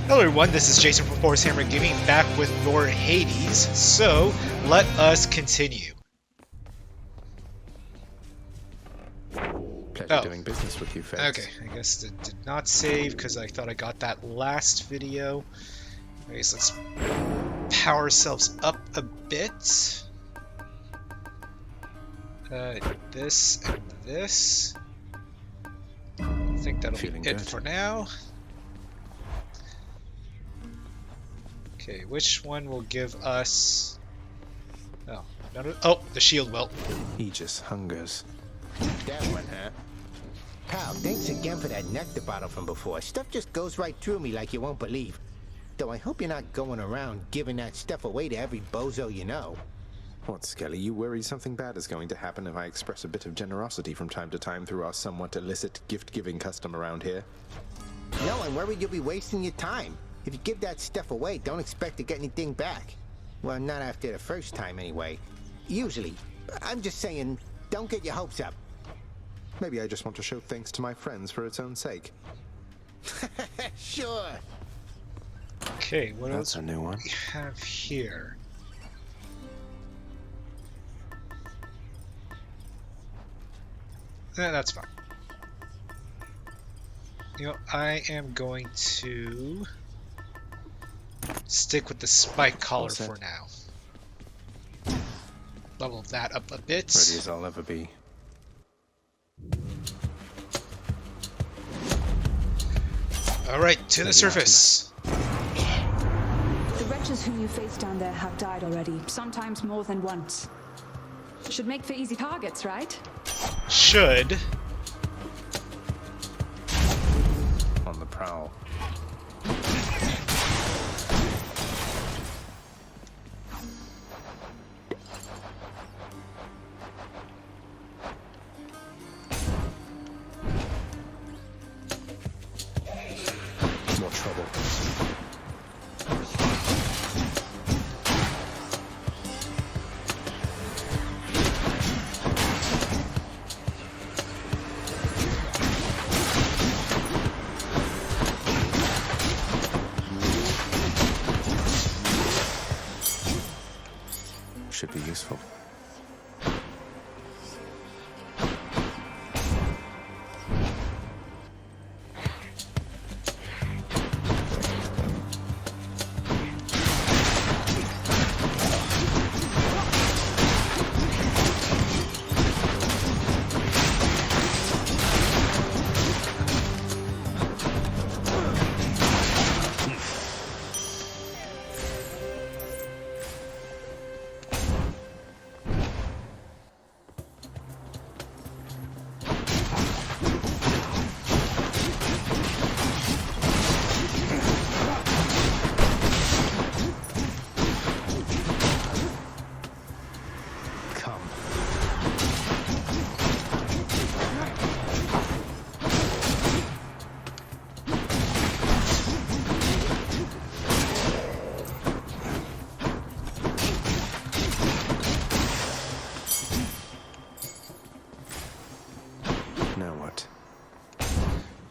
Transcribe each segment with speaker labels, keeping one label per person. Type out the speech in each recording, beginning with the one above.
Speaker 1: Hello everyone, this is Jason from Force Hammer Gaming, back with more Hades, so let us continue.
Speaker 2: Pleasure doing business with you, folks.
Speaker 1: Okay, I guess it did not save because I thought I got that last video. Anyways, let's power ourselves up a bit. This and this. I think that'll be it for now. Okay, which one will give us... Oh, the shield will.
Speaker 2: He just hungers.
Speaker 3: That one, huh? Pal, thanks again for that nectar bottle from before. Stuff just goes right through me like you won't believe. Though I hope you're not going around giving that stuff away to every bozo you know.
Speaker 2: What, Skelly, you worry something bad is going to happen if I express a bit of generosity from time to time through our somewhat illicit gift-giving custom around here?
Speaker 3: No, I'm worried you'll be wasting your time. If you give that stuff away, don't expect to get anything back. Well, not after the first time, anyway. Usually. I'm just saying, don't get your hopes up.
Speaker 2: Maybe I just want to show thanks to my friends for its own sake.
Speaker 3: Sure.
Speaker 1: Okay, what else
Speaker 2: a new one.
Speaker 1: We have here? That's fine. You know, I am going to stick with the spike collar for now. Level that up a bit.
Speaker 2: Ready as I'll ever be.
Speaker 1: Alright, to the surface.
Speaker 4: The wretches whom you face down there have died already, sometimes more than once. Should make for easy targets, right?
Speaker 1: Should.
Speaker 2: On the prowl. More trouble. Should be useful.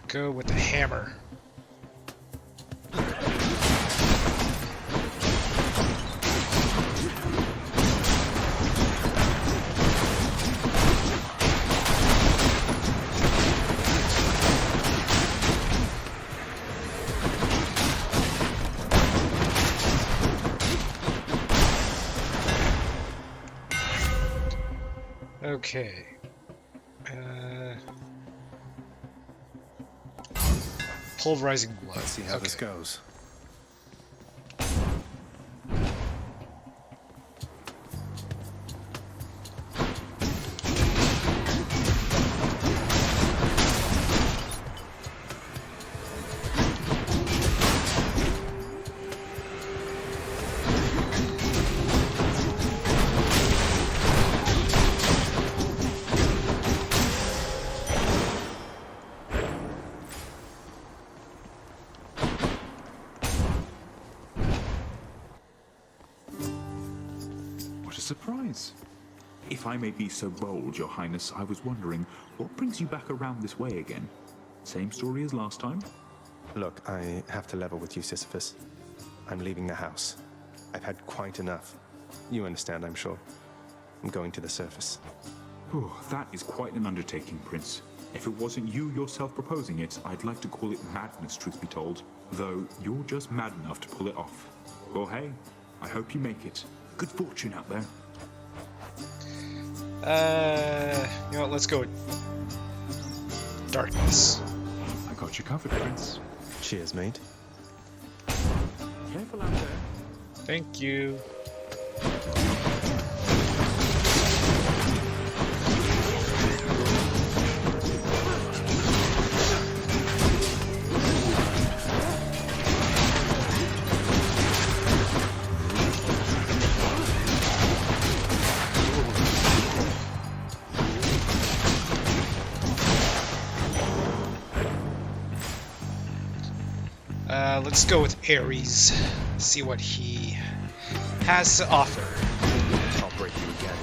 Speaker 1: Go with the hammer. Okay. Pulverizing blood.
Speaker 2: Let's see how this goes.
Speaker 5: Surprise. If I may be so bold, Your Highness, I was wondering, what brings you back around this way again? Same story as last time?
Speaker 2: Look, I have to level with you, Sisyphus. I'm leaving the house. I've had quite enough. You understand, I'm sure. I'm going to the surface.
Speaker 5: Oh, that is quite an undertaking, Prince. If it wasn't you yourself proposing it, I'd like to call it madness, truth be told. Though you're just mad enough to pull it off. Well, hey, I hope you make it. Good fortune out there.
Speaker 1: You know what, let's go with darkness.
Speaker 5: I got you covered, Prince.
Speaker 2: Cheers, mate.
Speaker 5: Careful out there.
Speaker 1: Thank you. Let's go with Ares. See what he has to offer.
Speaker 2: I'll break you again.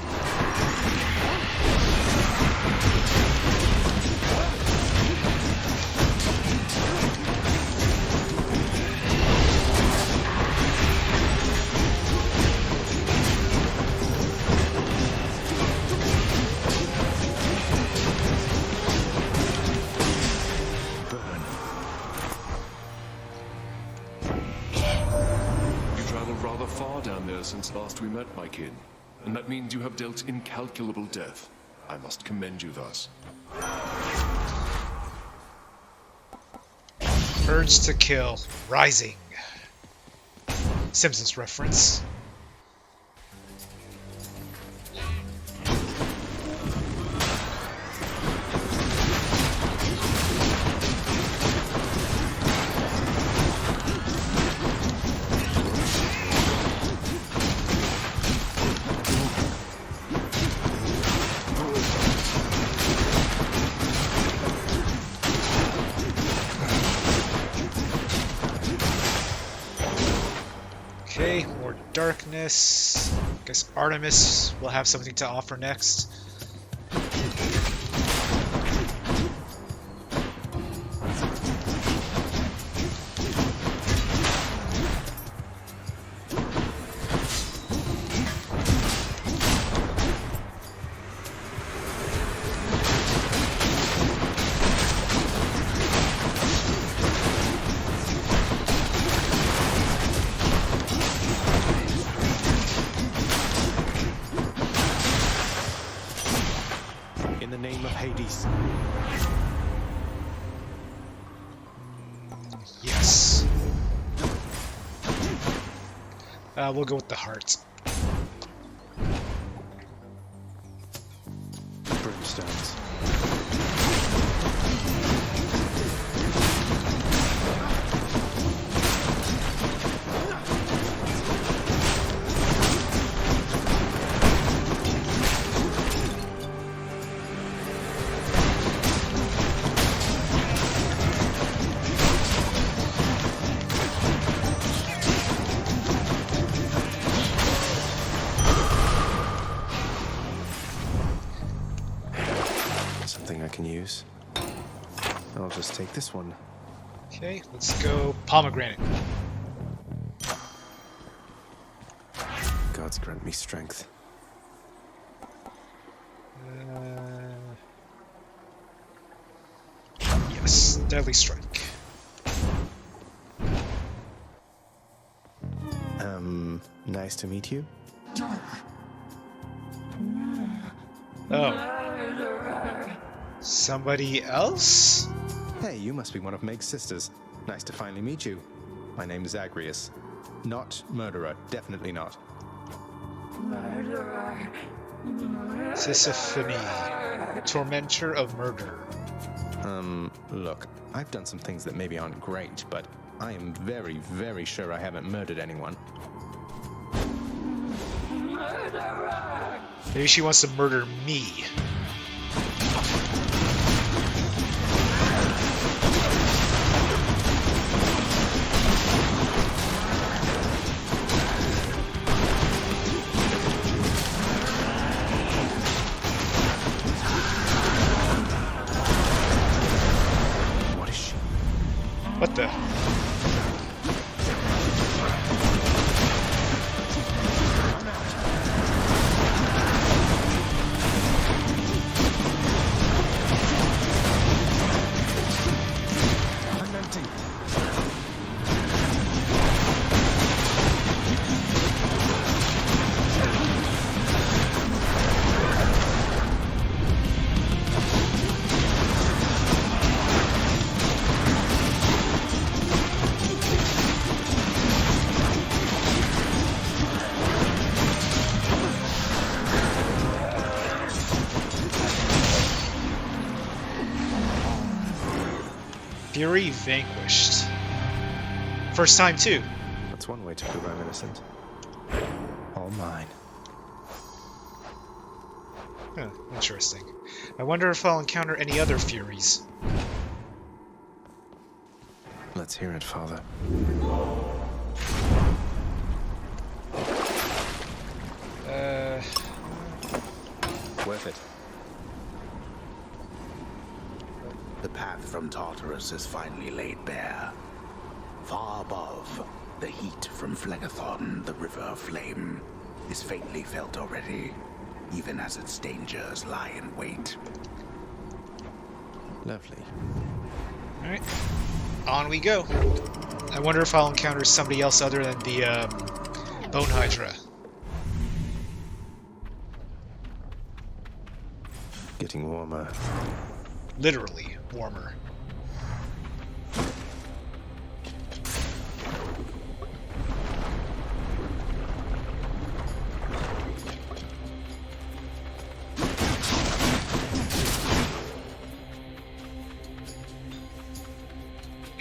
Speaker 6: Since last we met, my kin, and that means you have dealt incalculable death. I must commend you thus.
Speaker 1: Urge to kill, rising. Simpsons reference. Okay, more darkness. Guess Artemis will have something to offer next. Yes. We'll go with the heart.
Speaker 2: Brimstones. Something I can use. I'll just take this one.
Speaker 1: Okay, let's go pomegranate.
Speaker 2: Gods grant me strength.
Speaker 1: Yes, deadly strike.
Speaker 2: Nice to meet you.
Speaker 1: Oh. Somebody else?
Speaker 2: Hey, you must be one of Meg's sisters. Nice to finally meet you. My name is Zagreus. Not murderer, definitely not.
Speaker 1: Tisiphone, tormentor of murder.
Speaker 2: Look, I've done some things that maybe aren't great, but I am very, very sure I haven't murdered anyone.
Speaker 1: Maybe she wants to murder me.
Speaker 2: What is she?
Speaker 1: What the?
Speaker 2: I'm empty.
Speaker 1: Fury vanquished. First time too.
Speaker 2: That's one way to prove I'm innocent. All mine.
Speaker 1: Huh, interesting. I wonder if I'll encounter any other Furies.
Speaker 2: Let's hear it, Father. Worth it.
Speaker 7: The path from Tartarus is finally laid bare. Far above, the heat from Phlegethon, the river of flame, is faintly felt already, even as its dangers lie in wait.
Speaker 2: Lovely.
Speaker 1: Alright. On we go. I wonder if I'll encounter somebody else other than the Bone Hydra.
Speaker 2: Getting warmer.
Speaker 1: Literally warmer.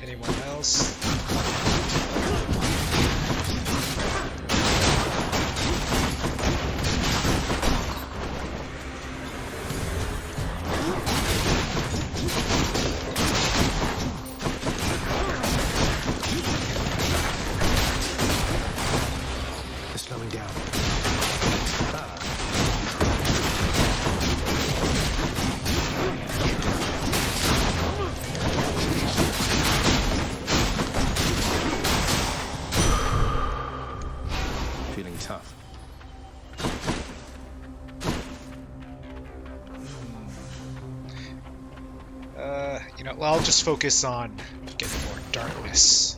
Speaker 1: Anyone else?
Speaker 2: They're slowing down. Feeling tough.
Speaker 1: You know, well, I'll just focus on getting more darkness.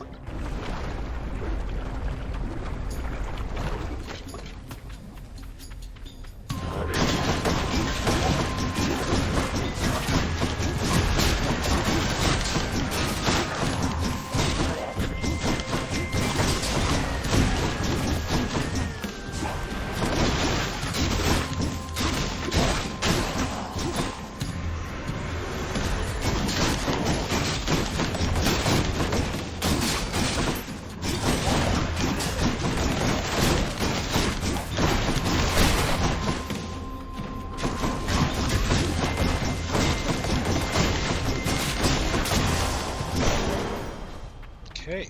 Speaker 1: Okay.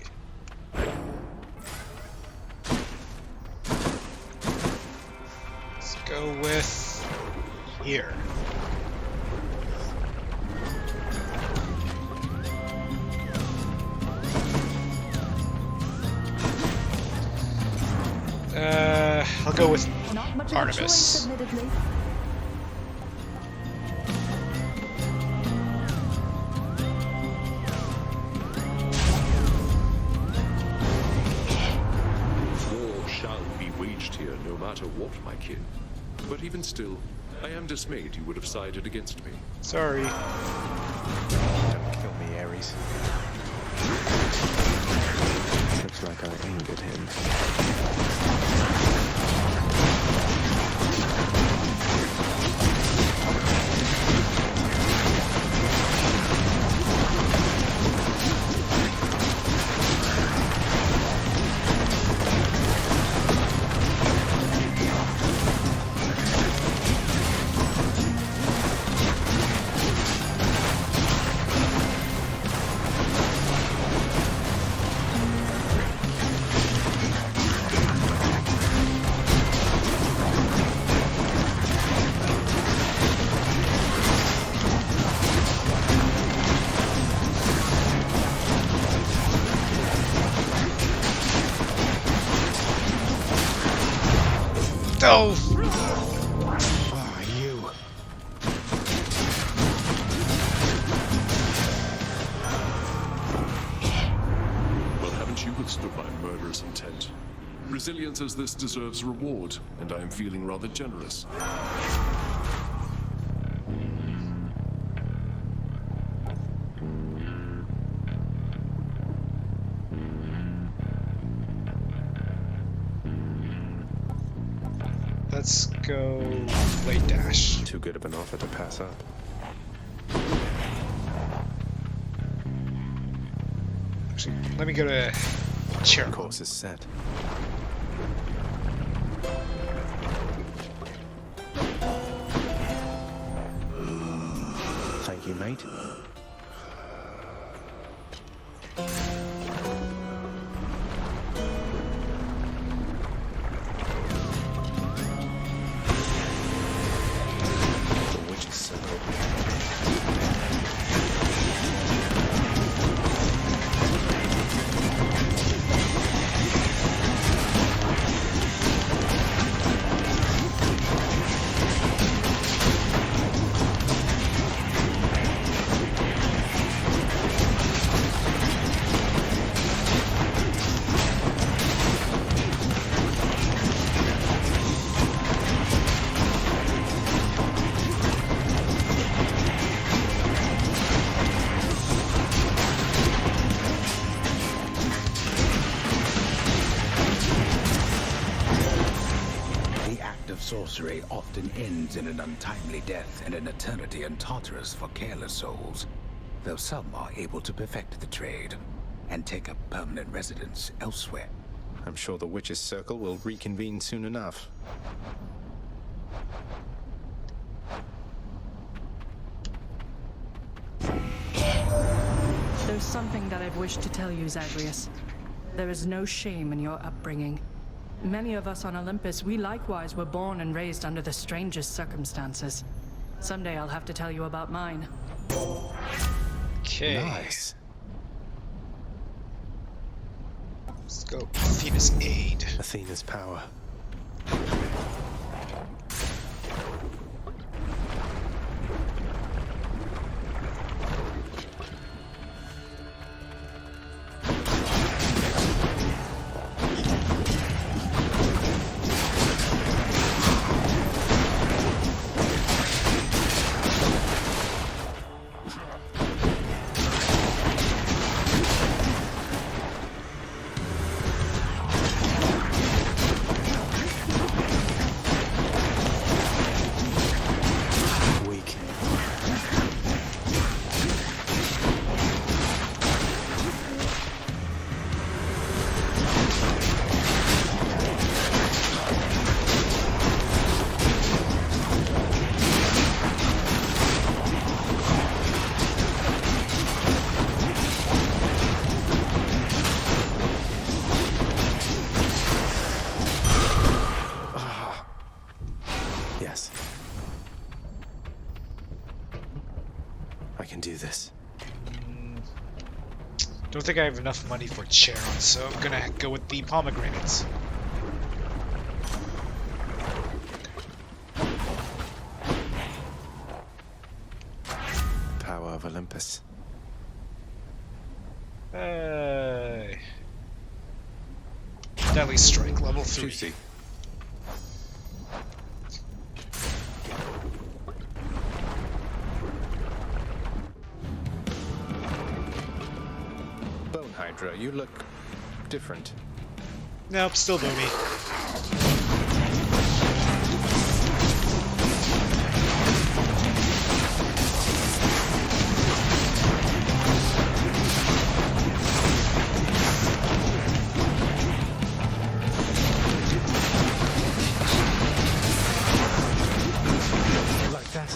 Speaker 1: Let's go with here. I'll go with
Speaker 4: Not much of a
Speaker 1: Artemis.
Speaker 4: choice, admittedly.
Speaker 6: War shall be waged here, no matter what, my kin. But even still, I am dismayed you would have sided against me.
Speaker 1: Sorry.
Speaker 2: Don't kill me, Ares. Looks like I angered him.
Speaker 1: No!
Speaker 2: Ah, you.
Speaker 6: Well, haven't you withstood my murderous intent? Resilience as this deserves reward, and I am feeling rather generous.
Speaker 1: Let's go late dash.
Speaker 2: Too good of an offer to pass up.
Speaker 1: Actually, let me go to chair.
Speaker 2: Course is set. Thank you, mate. The witch's circle.
Speaker 7: Sorcery often ends in an untimely death and an eternity in Tartarus for careless souls, though some are able to perfect the trade and take up permanent residence elsewhere.
Speaker 2: I'm sure the witch's circle will reconvene soon enough.
Speaker 8: There's something that I've wished to tell you, Zagreus. There is no shame in your upbringing. Many of us on Olympus, we likewise were born and raised under the strangest circumstances. Someday I'll have to tell you about mine.
Speaker 1: Okay.
Speaker 2: Nice.
Speaker 1: Let's go. Athena's aid.
Speaker 2: Athena's power. Do this.
Speaker 1: Don't think I have enough money for Charon, so I'm gonna go with the pomegranates.
Speaker 2: Power of Olympus.
Speaker 1: Deadly strike, level 3.
Speaker 2: Juicy. Hydra, you look different.
Speaker 1: Nope, still boomy.
Speaker 2: Like that.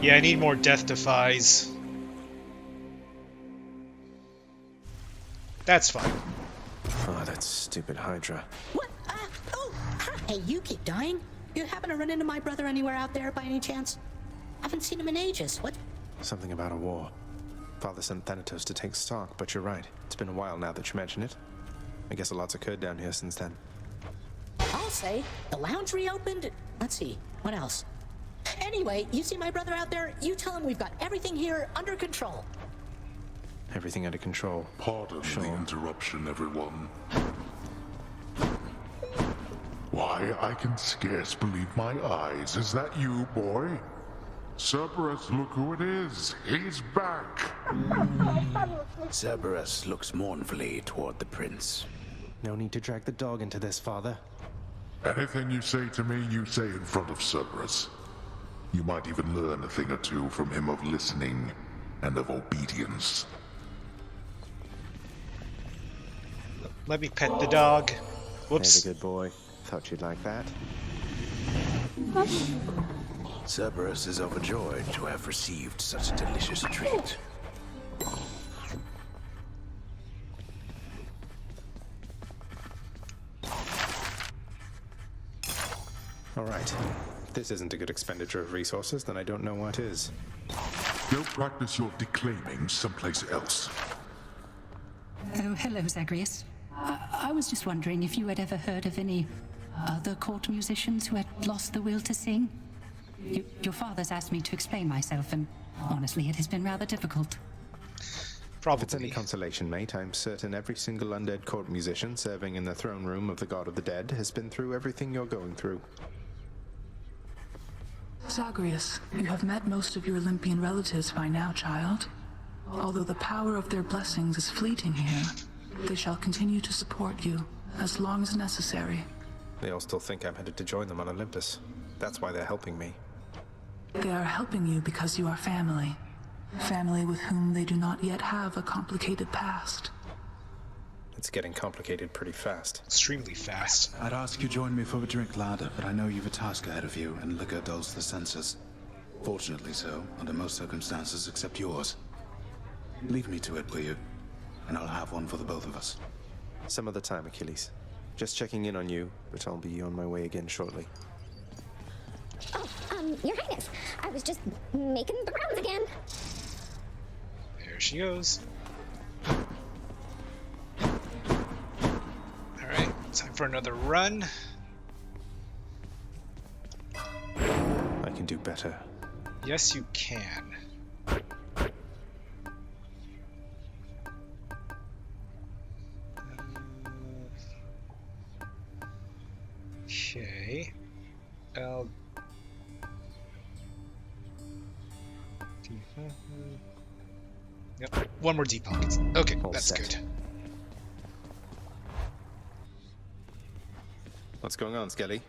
Speaker 1: Yeah, I need more death defies. That's fine.
Speaker 2: Oh, that stupid Hydra.
Speaker 9: What? Hey, you keep dying? You happen to run into my brother anywhere out there by any chance? I haven't seen him in ages. What?
Speaker 2: Something about a war. Father sent Thanatos to take stock, but you're right. It's been a while now that you mention it. I guess a lot's occurred down here since then.
Speaker 9: I'll say, the lounge reopened. Let's see, what else? Anyway, you see my brother out there? You tell him we've got everything here under control.
Speaker 2: Everything under control.
Speaker 10: Pardon the interruption, everyone. Why, I can scarce believe my eyes. Is that you, boy? Cerberus, look who it is. He's back.
Speaker 7: Cerberus looks mournfully toward the prince.
Speaker 2: No need to drag the dog into this, Father.
Speaker 10: Anything you say to me, you say in front of Cerberus. You might even learn a thing or two from him of listening and of obedience.
Speaker 1: Let me pet the dog. Whoops.
Speaker 2: There's a good boy. Thought you'd like that.
Speaker 7: Cerberus is overjoyed to have received such a delicious treat.
Speaker 2: All right. If this isn't a good expenditure of resources, then I don't know what is.
Speaker 10: Go practice your declaiming someplace else.
Speaker 11: Oh, hello, Zagreus. I was just wondering if you had ever heard of any other court musicians who had lost the will to sing? Your father's asked me to explain myself, and honestly, it has been rather difficult.
Speaker 2: If it's any consolation, mate, I'm certain every single undead court musician serving in the throne room of the God of the Dead has been through everything you're going through.
Speaker 12: Zagreus, you have met most of your Olympian relatives by now, child. Although the power of their blessings is fleeting here, they shall continue to support you as long as necessary.
Speaker 2: They all still think I'm headed to join them on Olympus. That's why they're helping me.
Speaker 12: They are helping you because you are family. Family with whom they do not yet have a complicated past.
Speaker 2: It's getting complicated pretty fast.
Speaker 1: Extremely fast.
Speaker 13: I'd ask you join me for a drink, lad, but I know you've a task ahead of you, and liquor dulls the senses. Fortunately so, under most circumstances except yours. Leave me to it, will you? And I'll have one for the both of us.
Speaker 2: Some other time, Achilles. Just checking in on you, but I'll be on my way again shortly.
Speaker 14: Oh, Your Highness, I was just making the rounds again.
Speaker 1: There she goes. Alright, time for another run.
Speaker 2: I can do better.
Speaker 1: Yes, you can. Okay. Yep. One more deep pockets. Okay, that's good.
Speaker 2: What's going on, Skelly?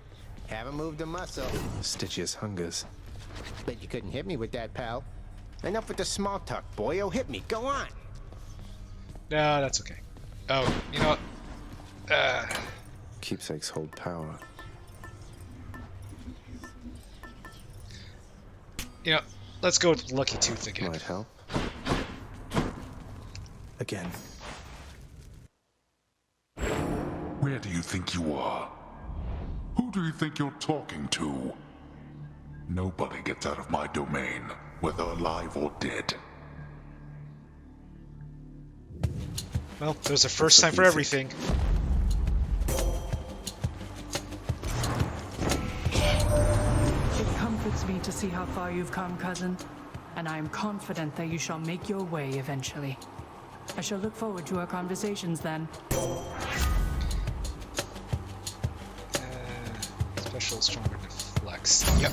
Speaker 3: Haven't moved a muscle.
Speaker 2: Stygius hungers.
Speaker 3: Bet you couldn't hit me with that, pal. Enough with the small talk, boyo. Hit me. Go on.
Speaker 1: No, that's okay. Oh, you know what?
Speaker 2: Keepsakes hold power.
Speaker 1: You know, let's go with Lucky Tooth again.
Speaker 2: Might help. Again.
Speaker 10: Where do you think you are? Who do you think you're talking to? Nobody gets out of my domain, whether alive or dead.
Speaker 1: Well, there's a first time for everything.
Speaker 8: It comforts me to see how far you've come, cousin, and I am confident that you shall make your way eventually. I shall look forward to our conversations then.
Speaker 1: Special is stronger than flex. Yep.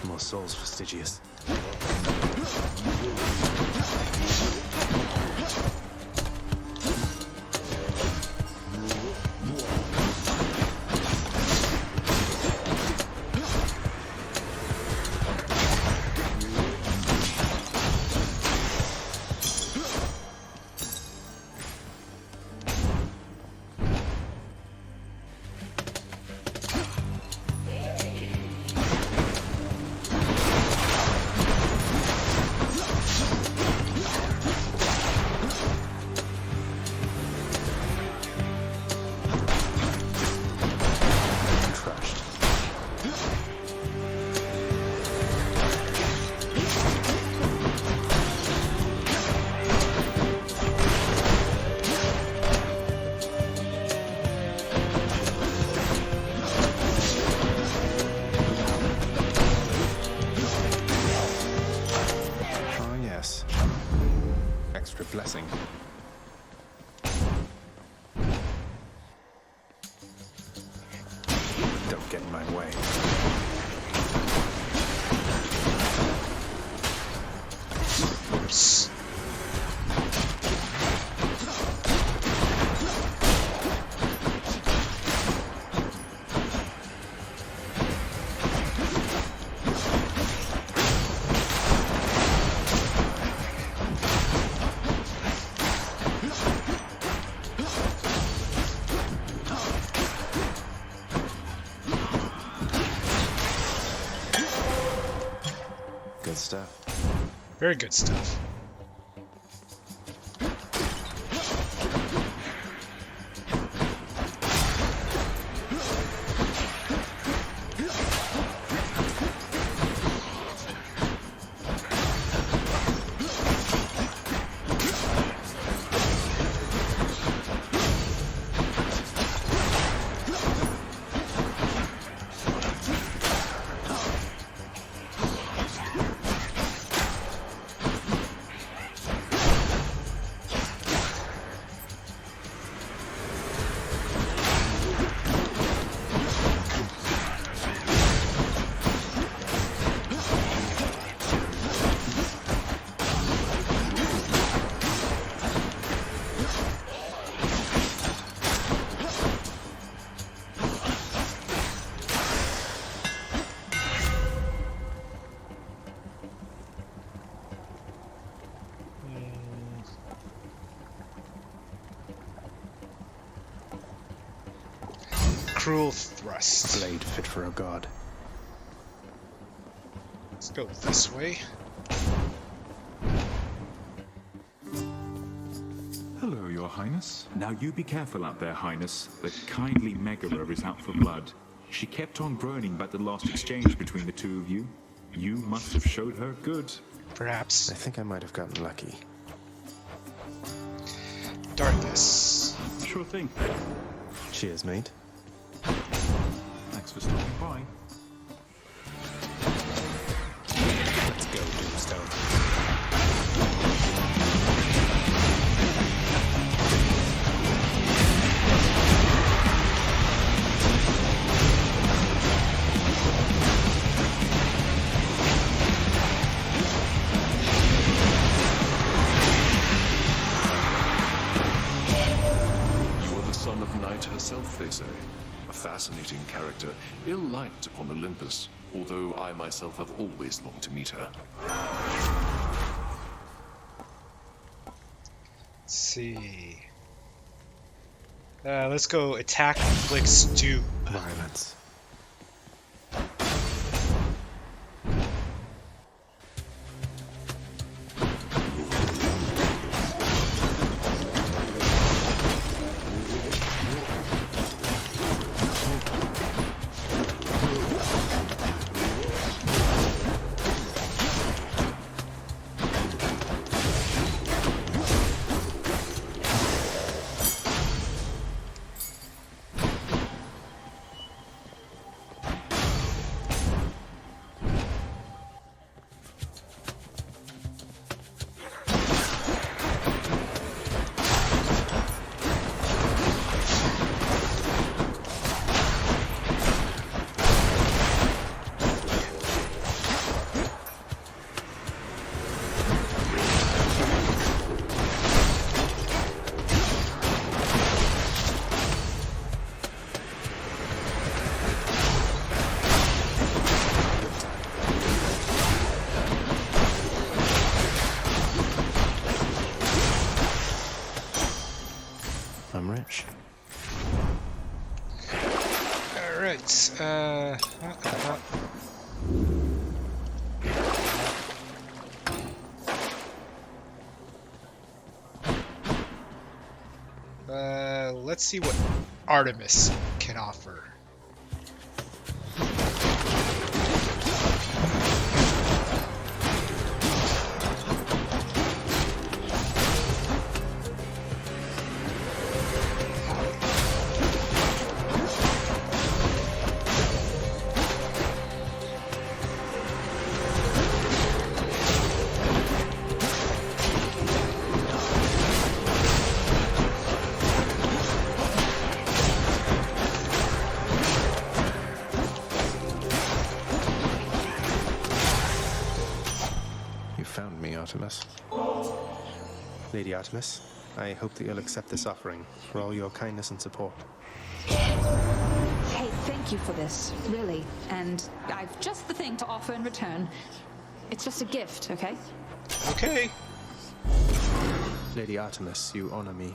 Speaker 2: More souls for Stygius. get in my way.
Speaker 1: Oops.
Speaker 2: Good stuff.
Speaker 1: Very good stuff. Cruel thrust.
Speaker 2: Blade fit for a god.
Speaker 1: Let's go this way.
Speaker 5: Hello, Your Highness. Now you be careful out there, Highness. The kindly Megaera is out for blood. She kept on groaning about the last exchange between the two of you. You must have showed her good.
Speaker 1: Perhaps.
Speaker 2: I think I might have gotten lucky.
Speaker 1: Darkness.
Speaker 5: Sure thing.
Speaker 2: Cheers, mate.
Speaker 5: Thanks for stopping by.
Speaker 2: Let's go, Tombstone.
Speaker 6: You are the son of Night herself, they say. A fascinating character, ill-liked upon Olympus, although I myself have always longed to meet her.
Speaker 1: Let's see. Let's go attack, flicks, dupe.
Speaker 2: Violence. I'm rich.
Speaker 1: Alright, let's see what Artemis can offer.
Speaker 2: Artemis. Lady Artemis, I hope that you'll accept this offering for all your kindness and support.
Speaker 4: Hey, thank you for this, really. And I've just the thing to offer in return. It's just a gift, okay?
Speaker 1: Okay.
Speaker 2: Lady Artemis, you honor me.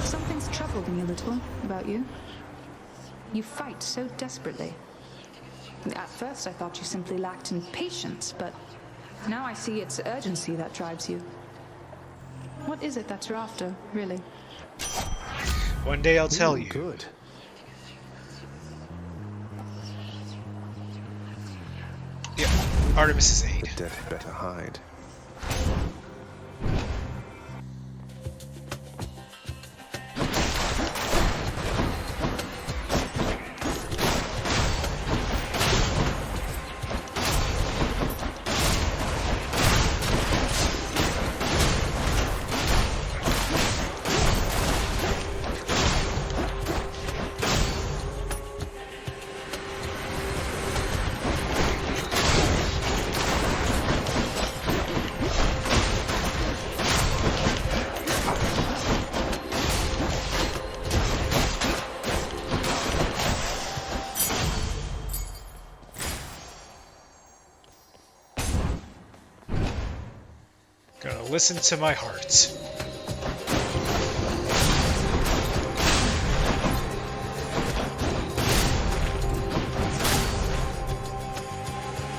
Speaker 4: Something's troubled me a little about you. You fight so desperately. At first I thought you simply lacked in patience, but now I see it's urgency that drives you. What is it that you're after, really?
Speaker 1: One day I'll tell you.
Speaker 2: Good.
Speaker 1: Yeah, Artemis's aid.
Speaker 2: The dead had better hide.
Speaker 1: Gonna listen to my heart.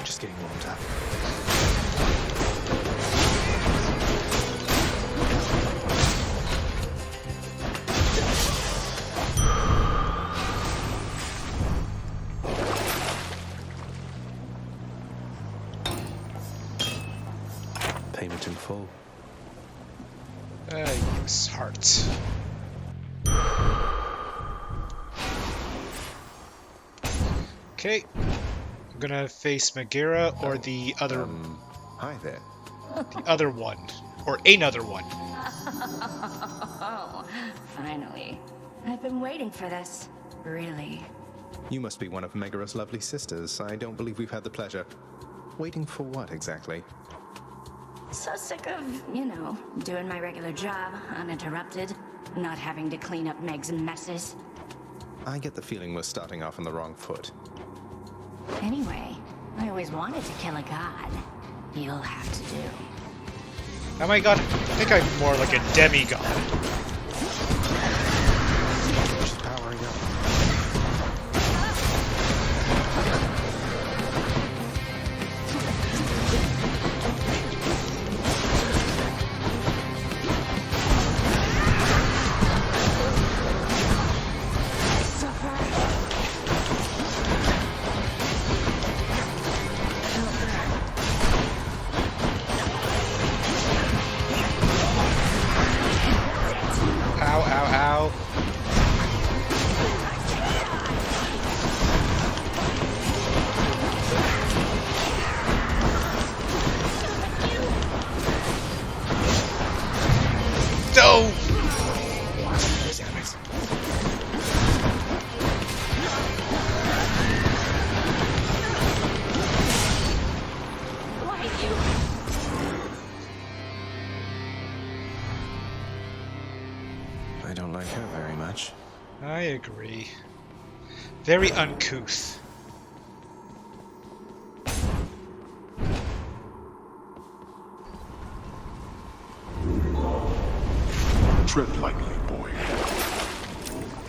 Speaker 2: Just getting warmed up. Payment in full.
Speaker 1: Yes, heart. Okay. I'm gonna face Megaera or the other...
Speaker 2: Hi there.
Speaker 1: The other one. Or another one.
Speaker 15: Oh, finally. I've been waiting for this. Really.
Speaker 2: You must be one of Megaera's lovely sisters. I don't believe we've had the pleasure. Waiting for what, exactly?
Speaker 15: So sick of, you know, doing my regular job, uninterrupted, not having to clean up Meg's messes.
Speaker 2: I get the feeling we're starting off on the wrong foot.
Speaker 15: Anyway, I always wanted to kill a god. You'll have to do.
Speaker 1: Oh my god, I think I'm more like a demigod.
Speaker 2: She's powering up. I don't like her very much.
Speaker 1: I agree. Very uncouth.
Speaker 10: Tread lightly, boy.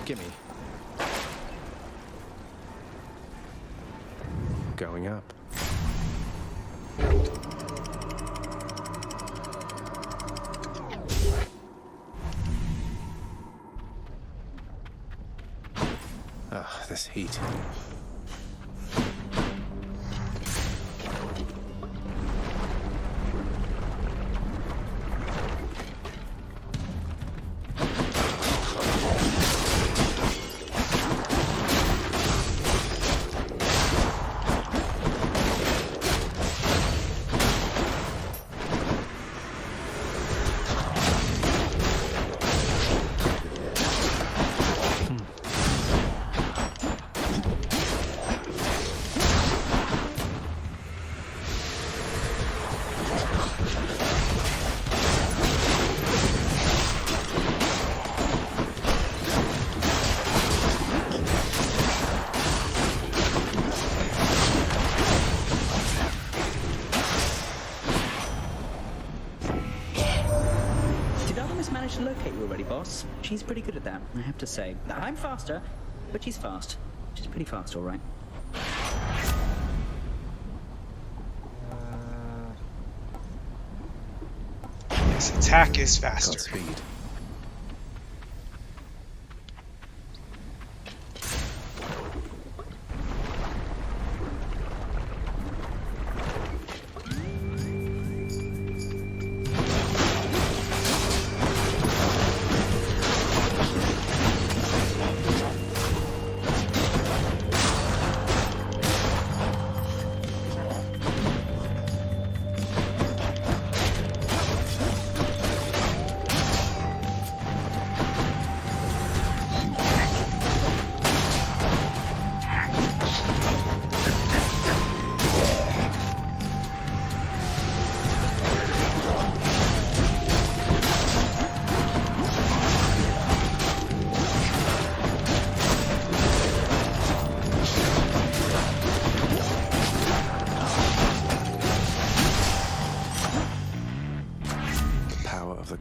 Speaker 2: Gimme. Going up. Ugh, this heat.
Speaker 16: Tartarus managed to locate you already, boss? She's pretty good at that, I have to say. I'm faster, but she's fast. She's pretty fast, all right.
Speaker 1: His attack is faster.
Speaker 2: Godspeed.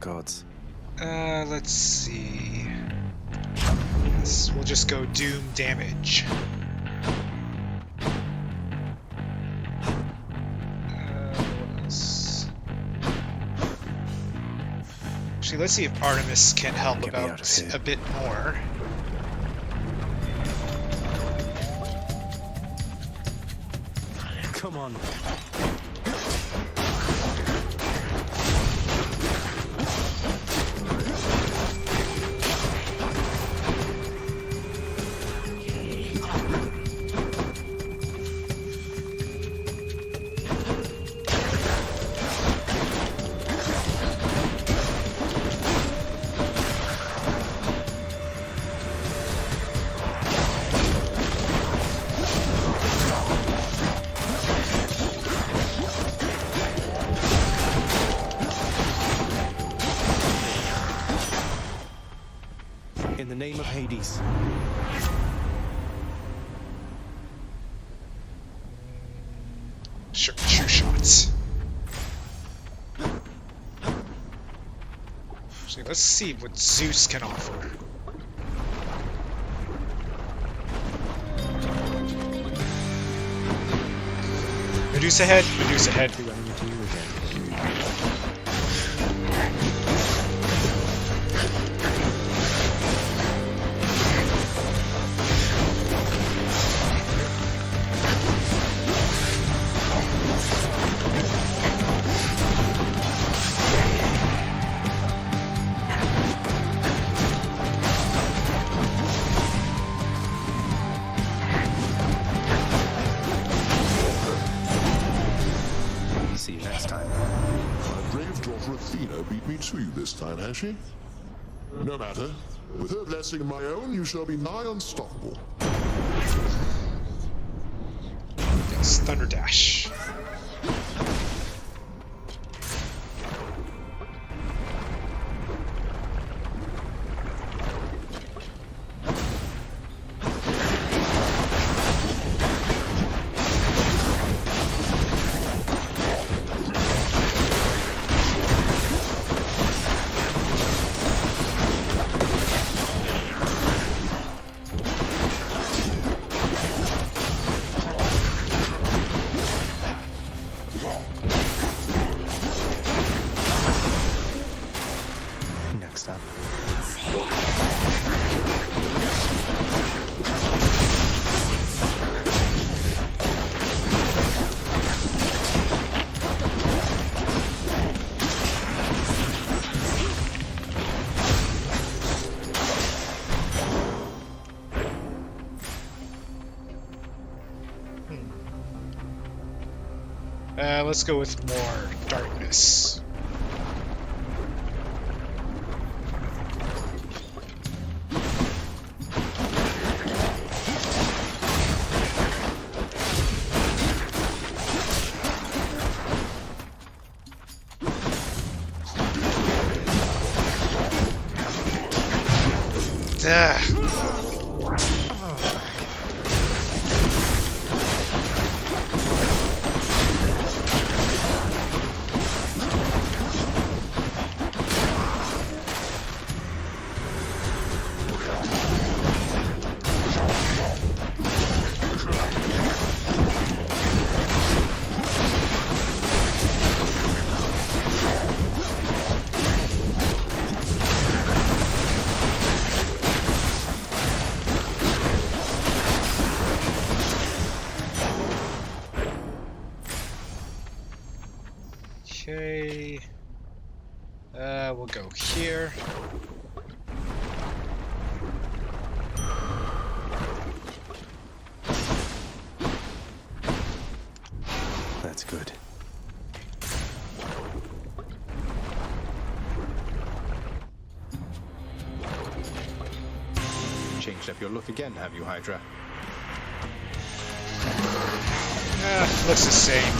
Speaker 2: Gods.
Speaker 1: Let's see. We'll just go doom damage. What else? Actually, let's see if Artemis can help about a bit more.
Speaker 2: Come on. In the name of Hades.
Speaker 1: Sure, true shots. Actually, let's see what Zeus can offer. Medusa head, Medusa head.
Speaker 2: See you next time.
Speaker 10: My brave daughter Athena beat me to you this time, has she? No matter. With her blessing and my own, you shall be nigh unstoppable.
Speaker 1: Yes, Thunder Dash.
Speaker 2: Next up.
Speaker 1: Let's go with more darkness. we'll go here.
Speaker 2: That's good. Changed up your look again, have you, Hydra?
Speaker 1: Looks the same.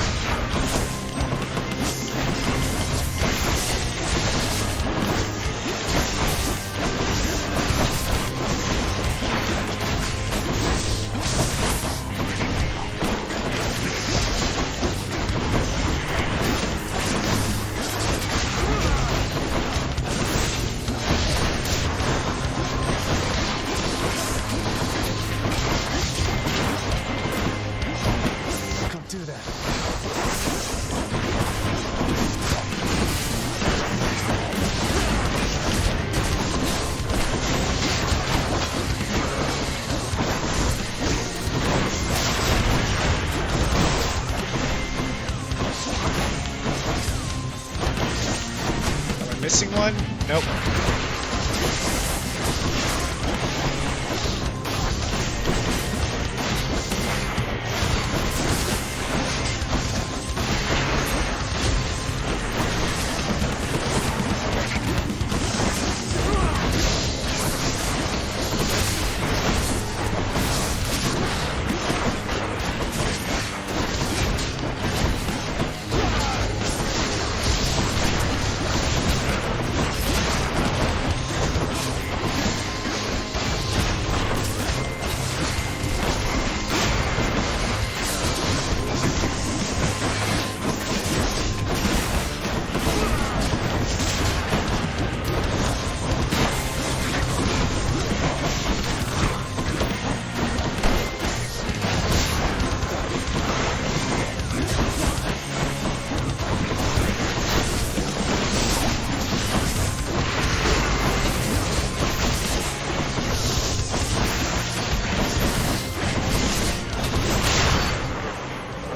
Speaker 1: Missing one? Nope.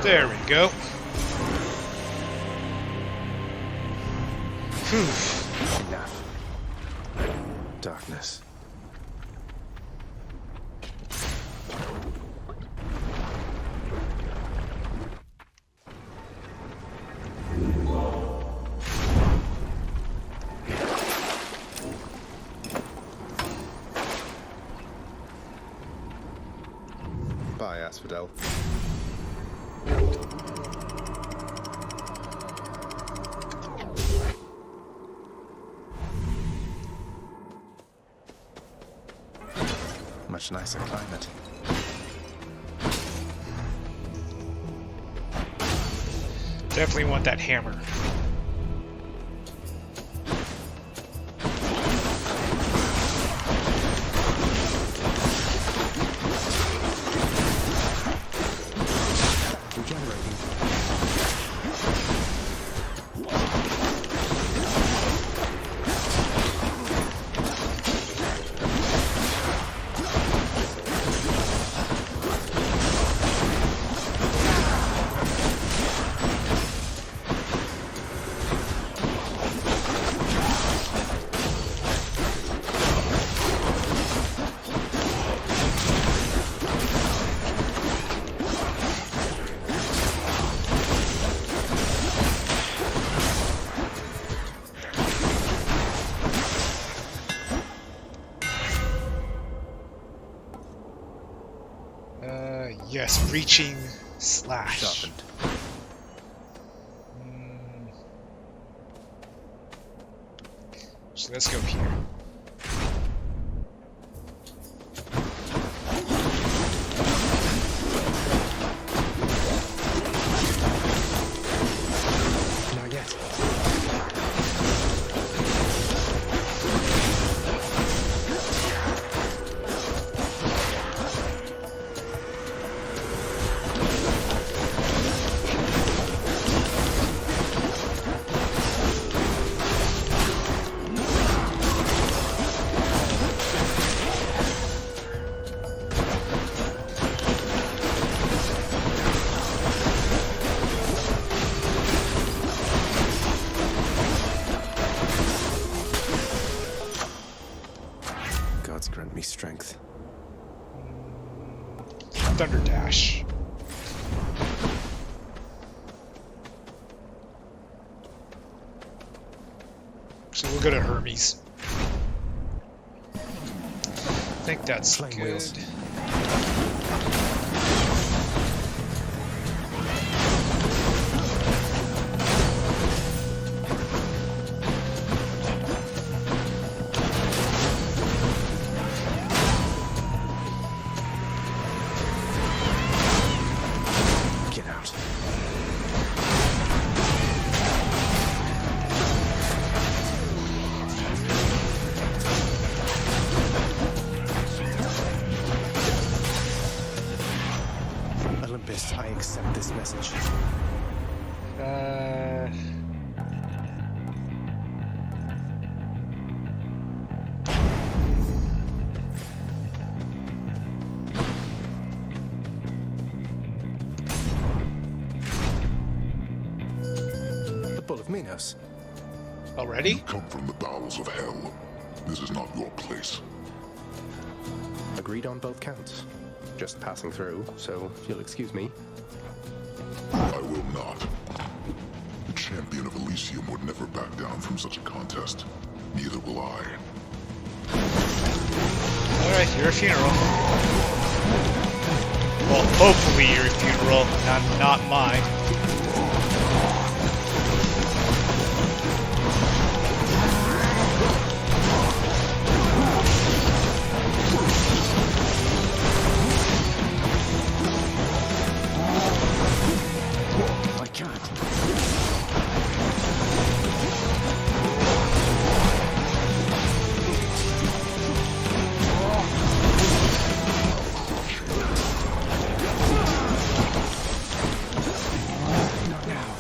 Speaker 1: There we go. Phew.
Speaker 2: Enough. Darkness. Bye, Asphodel. Much nicer climate.
Speaker 1: Definitely want that hammer. Yes, breaching slash.
Speaker 2: Sharpened.
Speaker 1: So let's go here.
Speaker 2: Not yet. gods grant me strength.
Speaker 1: Thunder Dash. So we'll go to Hermes. I think that's
Speaker 2: Flame
Speaker 1: good.
Speaker 2: wheels. Get out. Olympus, I accept this message. The Bull of Minos.
Speaker 1: Already?
Speaker 10: You come from the bowels of hell. This is not your place.
Speaker 2: Agreed on both counts. Just passing through, so if you'll excuse me.
Speaker 10: I will not. The champion of Elysium would never back down from such a contest. Neither will I.
Speaker 1: Alright, you're a funeral. Well, hopefully you're a funeral, not mine.
Speaker 2: I can't. Not now.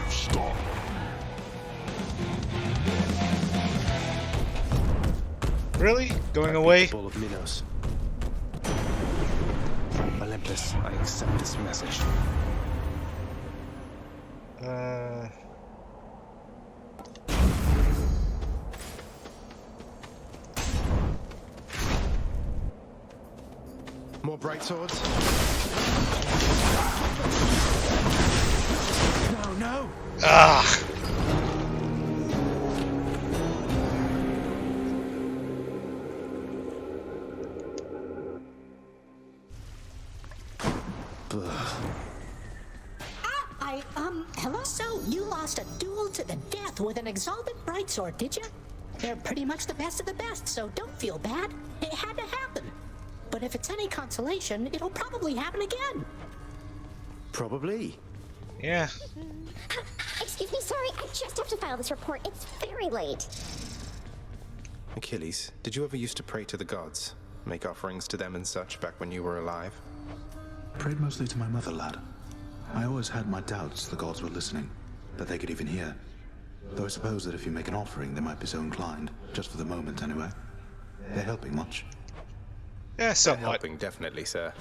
Speaker 10: Stop.
Speaker 1: Really? Going away?
Speaker 2: The Bull of Minos. Olympus, I accept this message. More bright swords? No, no!
Speaker 1: Ah!
Speaker 9: Hello? So, you lost a duel to the death with an exalted brightsword, did you? They're pretty much the best of the best, so don't feel bad. It had to happen. But if it's any consolation, it'll probably happen again.
Speaker 2: Probably.
Speaker 1: Yeah.
Speaker 14: Excuse me, sorry, I just have to file this report. It's very late.
Speaker 2: Achilles, did you ever used to pray to the gods? Make offerings to them and such back when you were alive?
Speaker 13: Prayed mostly to my mother, lad. I always had my doubts the gods were listening, that they could even hear. Though I suppose that if you make an offering, they might be so inclined, just for the moment anyway. They're helping much.
Speaker 1: Yeah, somewhat.
Speaker 2: Helping, definitely, sir.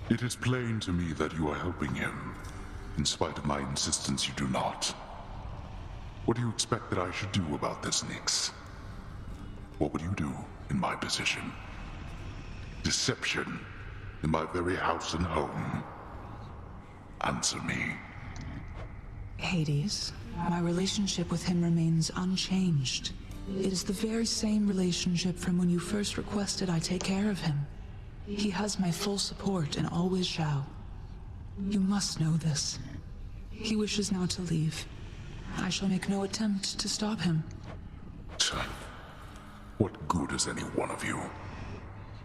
Speaker 10: It is plain to me that you are helping him. In spite of my insistence, you do not. What do you expect that I should do about this, Nyx? What would you do in my position? Deception in my very house and home. Answer me.
Speaker 12: Hades, my relationship with him remains unchanged. It is the very same relationship from when you first requested I take care of him. He has my full support and always shall. You must know this. He wishes now to leave. I shall make no attempt to stop him.
Speaker 10: What good is any one of you?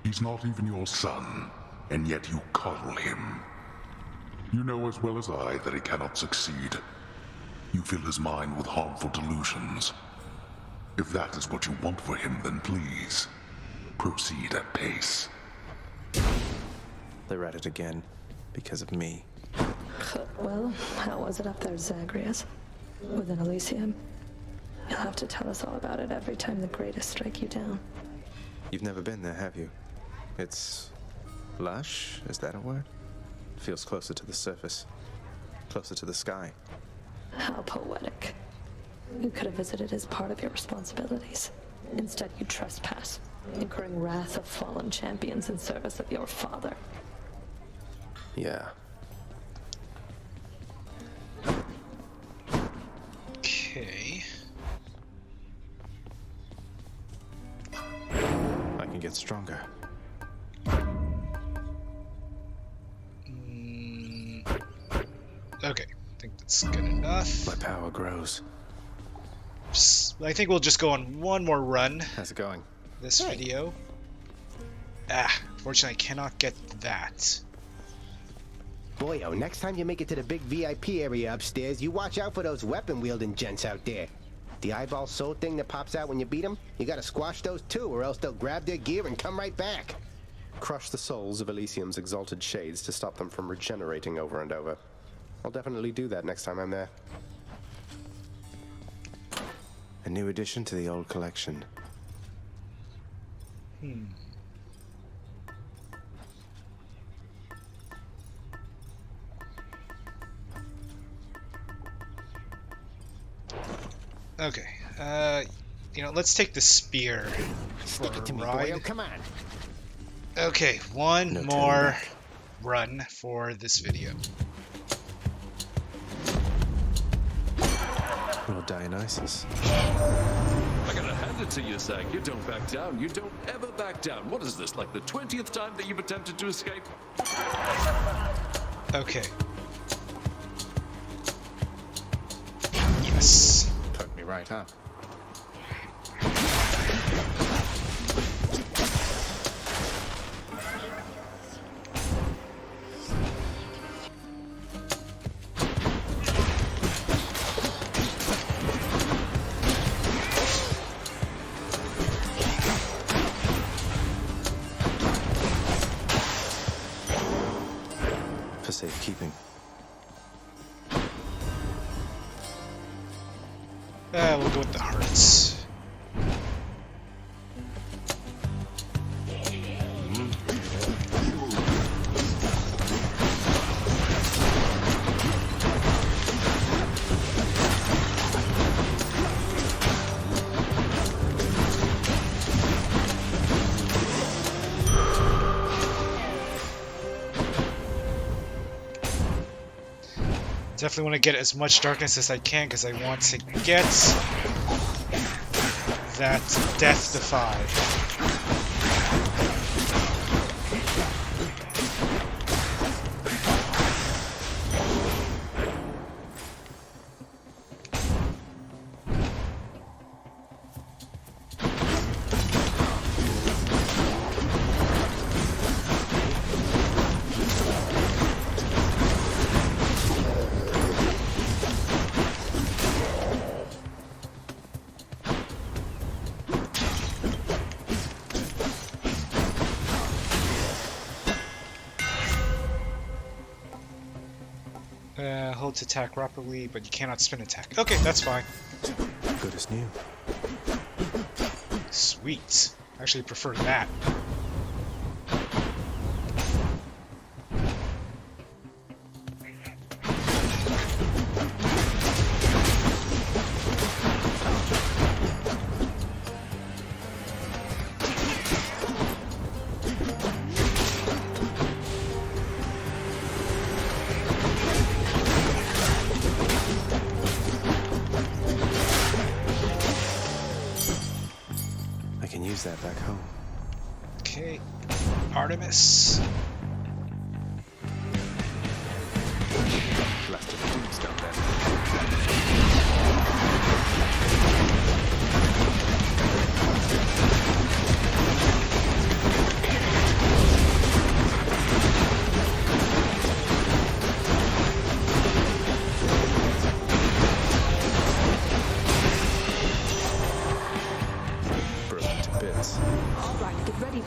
Speaker 10: He's not even your son, and yet you coddle him. You know as well as I that he cannot succeed. You fill his mind with harmful delusions. If that is what you want for him, then please, proceed at pace.
Speaker 2: They're at it again because of me.
Speaker 17: Well, how was it up there, Zagreus? Within Elysium? You'll have to tell us all about it every time the greatest strike you down.
Speaker 2: You've never been there, have you? It's lush, is that a word? Feels closer to the surface, closer to the sky.
Speaker 17: How poetic. You could have visited as part of your responsibilities. Instead, you trespass, incurring wrath of fallen champions in service of your father.
Speaker 2: Yeah.
Speaker 1: Okay.
Speaker 2: I can get stronger.
Speaker 1: Okay, I think that's good enough.
Speaker 2: My power grows.
Speaker 1: I think we'll just go on one more run.
Speaker 2: How's it going?
Speaker 1: This video. Fortunately, I cannot get that.
Speaker 3: Boyo, next time you make it to the big VIP area upstairs, you watch out for those weapon-wielding gents out there. The eyeball soul thing that pops out when you beat them, you gotta squash those too, or else they'll grab their gear and come right back.
Speaker 2: Crush the souls of Elysium's exalted shades to stop them from regenerating over and over. I'll definitely do that next time I'm there. A new addition to the old collection.
Speaker 1: Okay, you know, let's take the spear for a ride.
Speaker 3: Boyo, come on.
Speaker 1: Okay, one more run for this video.
Speaker 2: Lord Dionysus.
Speaker 6: I gotta hand it to you, Zag. You don't back down. You don't ever back down. What is this, like the 20th time that you've attempted to escape?
Speaker 1: Okay. Yes.
Speaker 2: Put me right up. For safekeeping.
Speaker 1: We'll go with the hearts. Definitely want to get as much darkness as I can because I want to get that Death Defy. Hold to attack rapidly, but you cannot spin attack. Okay, that's fine.
Speaker 2: Good as new.
Speaker 1: Sweet. I actually prefer that.
Speaker 2: That back home.
Speaker 1: Okay, Artemis.
Speaker 2: Last of the tombstone then.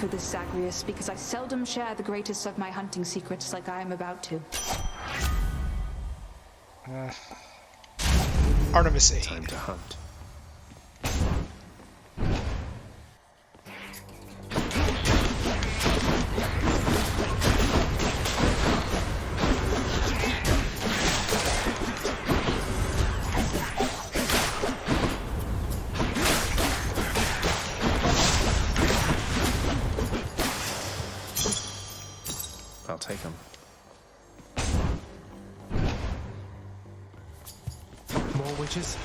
Speaker 4: for this, Zagreus, because I seldom share the greatest of my hunting secrets like I am about to.
Speaker 1: Artemis 8.
Speaker 2: Time to hunt. I'll take him. More witches?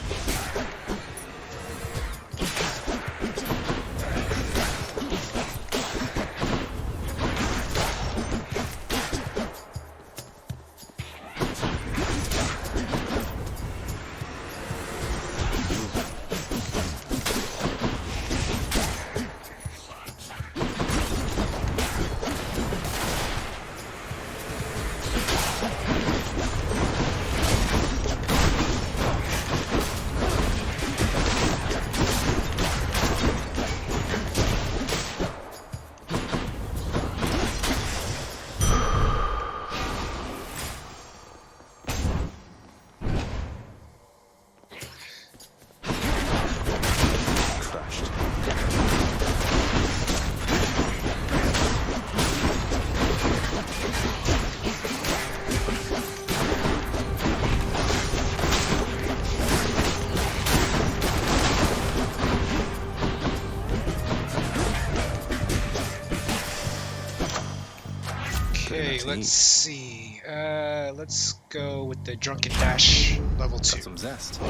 Speaker 1: Okay, let's see. Let's go with the Drunken Dash level 2.
Speaker 2: Got some zest.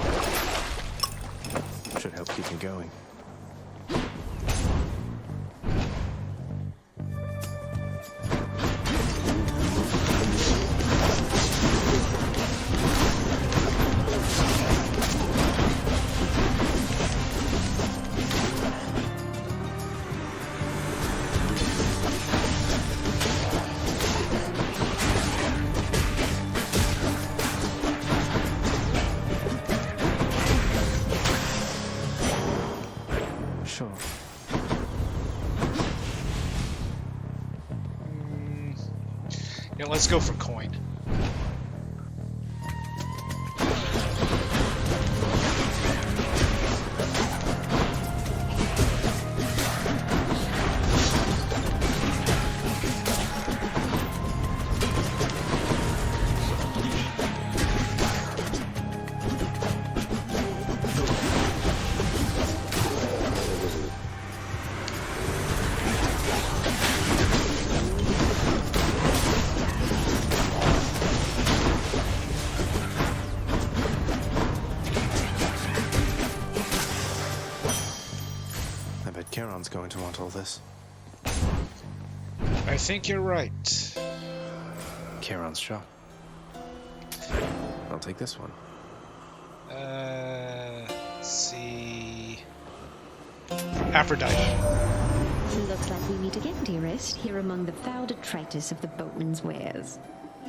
Speaker 2: Should help keep me going. Sure.
Speaker 1: Yeah, let's go for coin.
Speaker 2: Charon's going to want all this.
Speaker 1: I think you're right.
Speaker 2: Charon's shot. I'll take this one.
Speaker 1: Let's see. Aphrodite.
Speaker 18: Looks like we meet again, dearest, here among the foul detritus of the boatman's wares.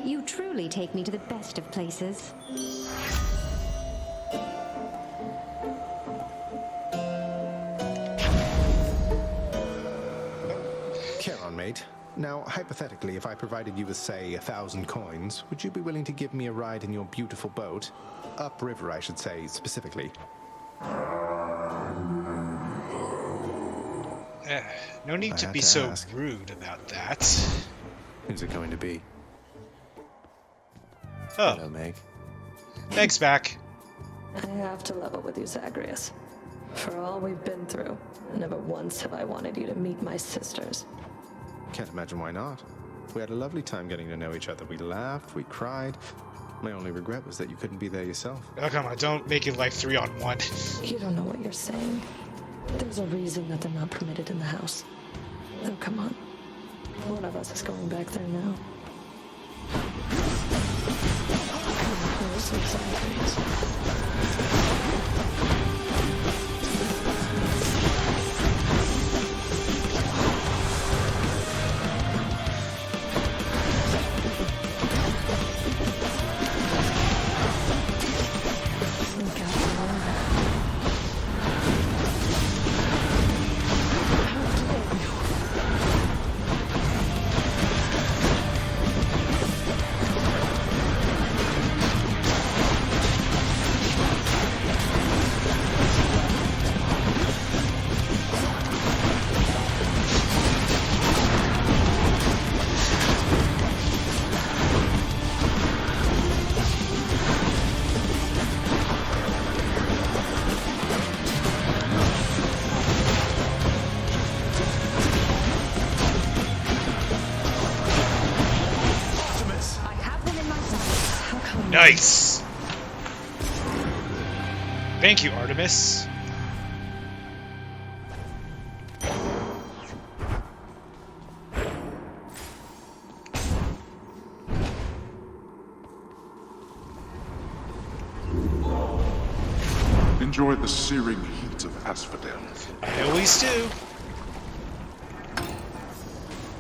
Speaker 18: You truly take me to the best of places.
Speaker 2: Mate. Now, hypothetically, if I provided you with, say, 1,000 coins, would you be willing to give me a ride in your beautiful boat? Upriver, I should say, specifically.
Speaker 1: No need to be so rude about that.
Speaker 2: Who's it going to be?
Speaker 1: Oh.
Speaker 2: Hello, Meg.
Speaker 1: Meg's back.
Speaker 17: I have to level with you, Zagreus. For all we've been through, never once have I wanted you to meet my sisters.
Speaker 2: Can't imagine why not. We had a lovely time getting to know each other. We laughed, we cried. My only regret was that you couldn't be there yourself.
Speaker 1: Oh, come on, don't make it like 3-on-1.
Speaker 17: You don't know what you're saying. There's a reason that they're not permitted in the house. Oh, come on. One of us is going back there now. There's some signs.
Speaker 1: Nice! Thank you, Artemis.
Speaker 10: Enjoy the searing heat of Asphodel.
Speaker 1: I always do.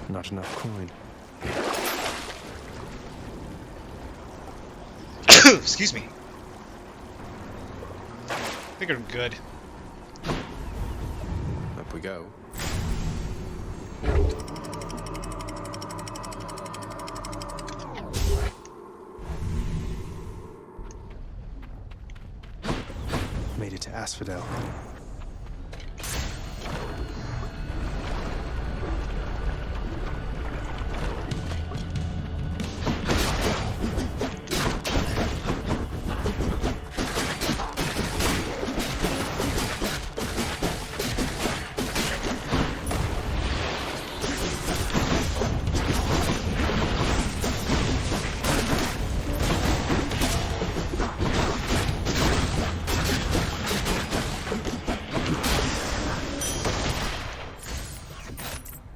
Speaker 2: Not enough coin.
Speaker 1: Excuse me. I think I'm good.
Speaker 2: Up we go. Made it to Asphodel.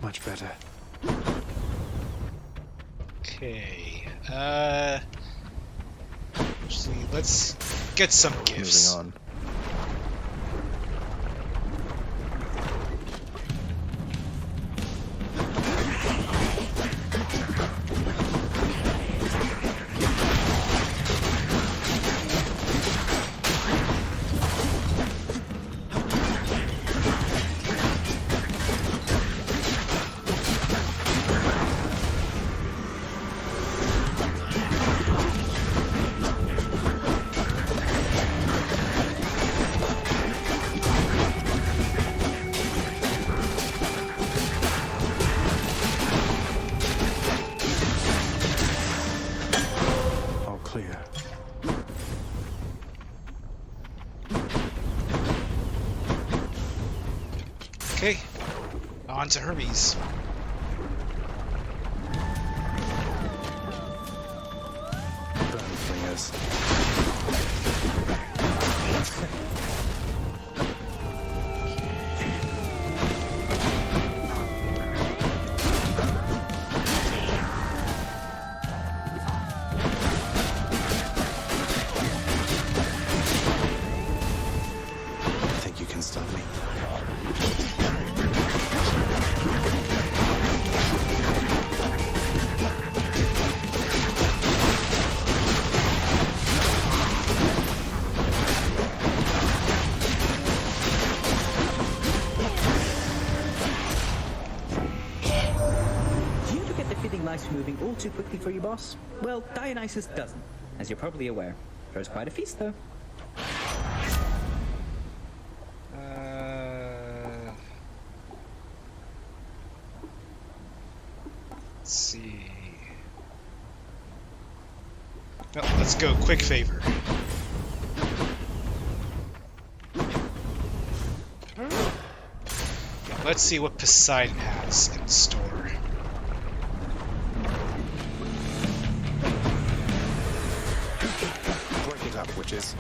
Speaker 2: Much better.
Speaker 1: Okay. Actually, let's get some gifts.
Speaker 2: Moving on.
Speaker 1: Okay, on to Hermes.
Speaker 2: Burn flingers. Think you can stop me?
Speaker 16: Moving all too quickly for you, boss? Well, Dionysus doesn't, as you're probably aware. Throws quite a feast, though.
Speaker 1: Let's see. No, let's go quick favor. Let's see what Poseidon has in store.
Speaker 2: Witches.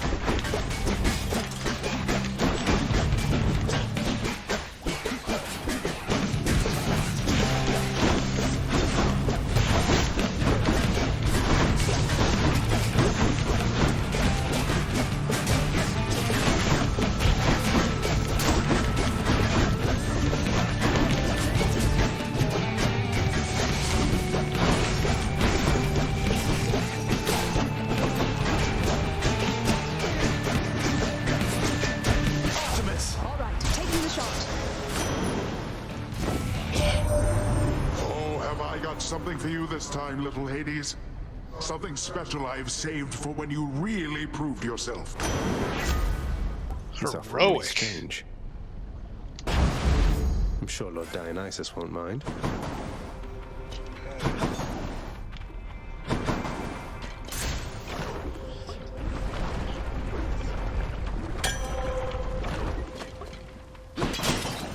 Speaker 10: Something for you this time, little Hades. Something special I've saved for when you really proved yourself.
Speaker 1: Heroic.
Speaker 2: Exchange. I'm sure Lord Dionysus won't mind.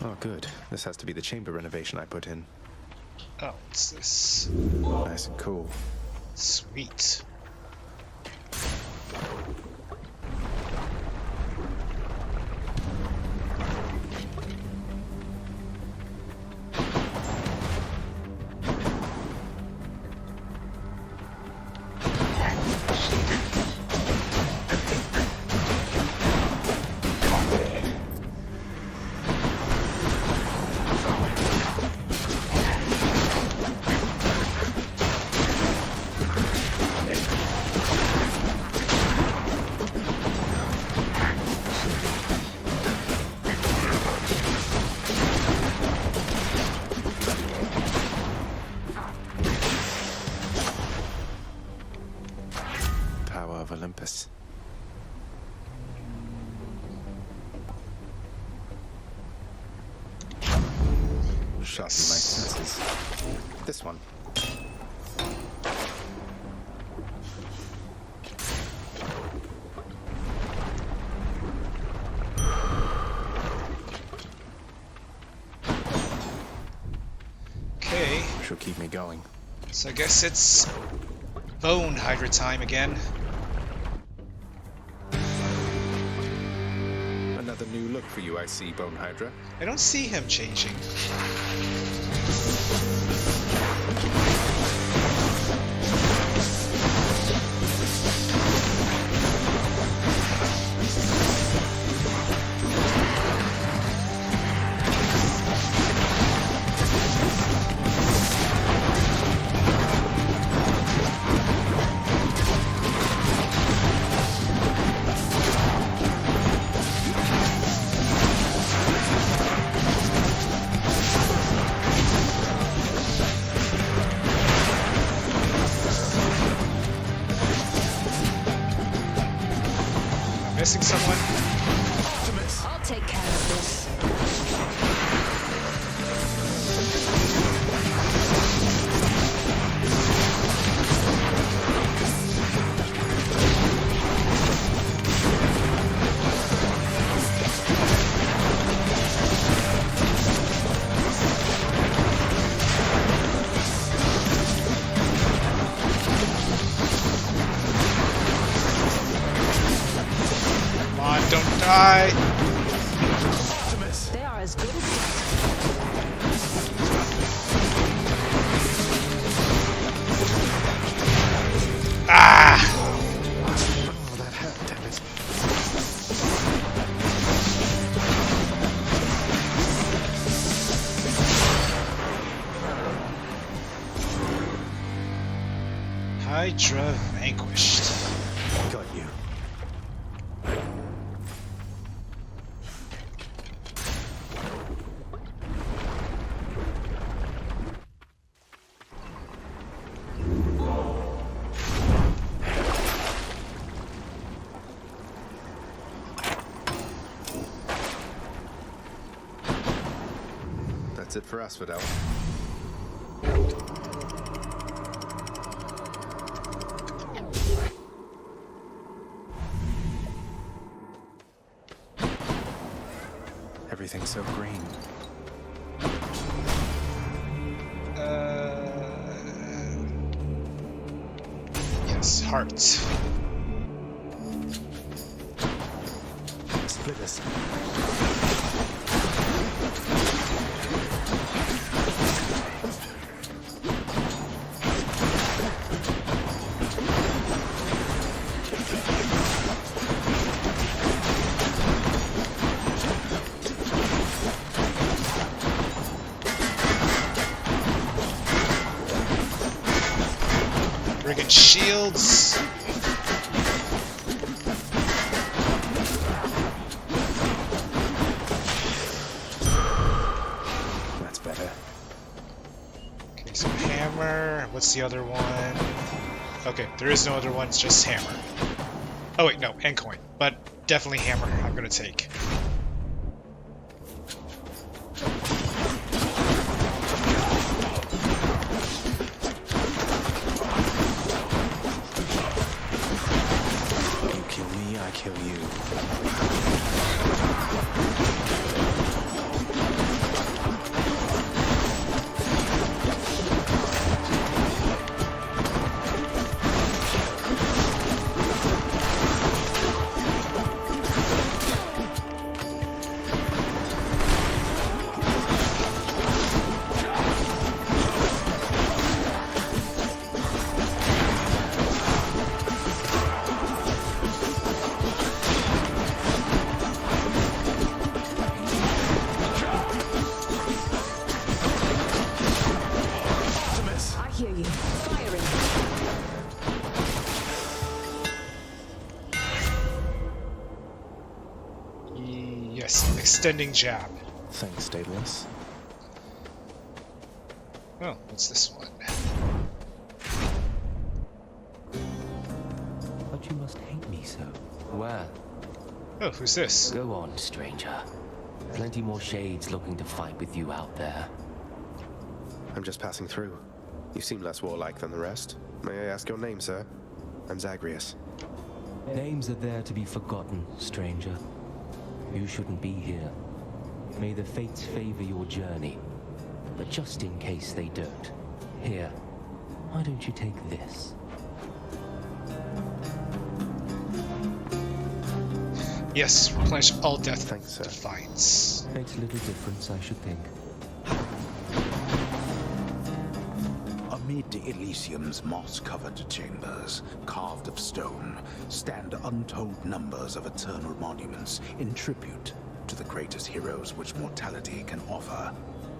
Speaker 2: Oh, good. This has to be the chamber renovation I put in.
Speaker 1: Oh, what's this?
Speaker 2: Nice and cool.
Speaker 1: Sweet.
Speaker 2: Olympus. Sharpen my senses. This one.
Speaker 1: Okay.
Speaker 2: She'll keep me going.
Speaker 1: So I guess it's Bone Hydra time again.
Speaker 2: Another new look for you, I see, Bone Hydra.
Speaker 1: I don't see him changing. Missing someone?
Speaker 17: I'll take care of this.
Speaker 1: Don't die!
Speaker 17: They are as good as
Speaker 1: Ah!
Speaker 2: Oh, that hurt, damn it.
Speaker 1: Hydra vanquished.
Speaker 2: Got you. That's it for Asphodel. Everything's so green.
Speaker 1: Yes, hearts.
Speaker 2: Split us.
Speaker 1: Friggin' shields.
Speaker 2: That's better.
Speaker 1: Okay, so hammer. What's the other one? Okay, there is no other one, it's just hammer. Oh wait, no, and coin. But definitely hammer I'm gonna take.
Speaker 2: You kill me, I kill you.
Speaker 1: Extending jab.
Speaker 2: Thanks, Daedalus.
Speaker 1: Oh, what's this one?
Speaker 19: But you must hate so. Well.
Speaker 1: Oh, who's this?
Speaker 19: Go on, stranger. Plenty more shades looking to fight with you out there.
Speaker 20: I'm just passing through. You seem less warlike than the rest. May I ask your name, sir? I'm Zagreus.
Speaker 19: Names are there to be forgotten, stranger. You shouldn't be here. May the fates favor your journey. But just in case they don't, here, why don't you take this?
Speaker 1: Yes, replenish all death
Speaker 20: Thanks, sir.
Speaker 1: defiance.
Speaker 19: Makes little difference, I should think.
Speaker 7: Amid Elysium's moss-covered chambers, carved of stone, stand untold numbers of eternal monuments in tribute to the greatest heroes which mortality can offer,